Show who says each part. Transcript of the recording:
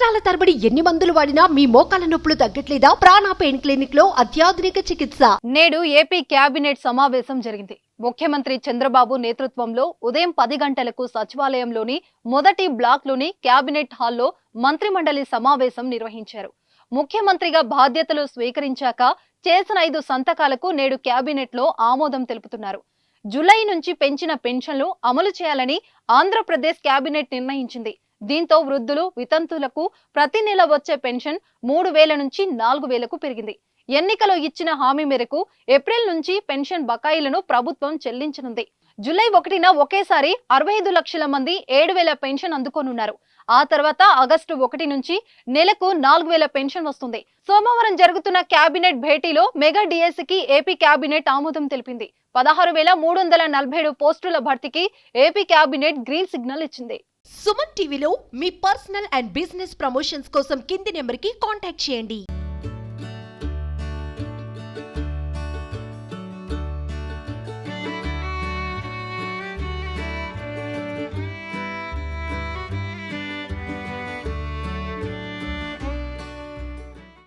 Speaker 1: సంవత్సరాల తరబడి ఎన్ని మందులు వాడినా మీ మోకాల నొప్పులు తగ్గట్లేదా? ప్రాణ పెయిన్ క్లినిక్ లో అత్యాధునిక చికిత్స.
Speaker 2: నేడు ఏపీ కేబినెట్ సమావేశం జరిగింది. ముఖ్యమంత్రి చంద్రబాబు నేతృత్వంలో ఉదయం 10 గంటలకు సచివాలయంలోని మొదటి బ్లాక్ లోని కేబినెట్ హాల్లో మంత్రిమండలి సమావేశం నిర్వహించారు. ముఖ్యమంత్రిగా బాధ్యతలు స్వీకరించాక చేసిన 5 సంతకాలకు నేడు కేబినెట్ లో ఆమోదం తెలుపుతున్నారు. జూలై నుంచి పెంచిన పెన్షన్లు అమలు చేయాలని ఆంధ్రప్రదేశ్ కేబినెట్ నిర్ణయించింది. దీంతో వృద్ధులు, వితంతులకు ప్రతి నెల వచ్చే పెన్షన్ 3,000 నుంచి 4,000కు పెరిగింది. ఎన్నికలో ఇచ్చిన హామీ మేరకు ఏప్రిల్ నుంచి పెన్షన్ బకాయిలను ప్రభుత్వం చెల్లించనుంది. జూలై 1న ఒకేసారి 65 లక్షల మంది 7,000 పెన్షన్ అందుకోనున్నారు. ఆ తర్వాత ఆగస్టు 1 నుంచి నెలకు 4,000 పెన్షన్ వస్తుంది. సోమవారం జరుగుతున్న కేబినెట్ భేటీలో మెగా డిఎస్సికి ఏపీ కేబినెట్ ఆమోదం తెలిపింది. 16,347 పోస్టుల భర్తీకి ఏపీ కేబినెట్ గ్రీన్ సిగ్నల్ ఇచ్చింది.
Speaker 1: సుమన్ టీవీలో మీ పర్సనల్ అండ్ బిజినెస్ ప్రమోషన్స్ కోసం కింది నెంబర్కి కాంటాక్ట్ చేయండి.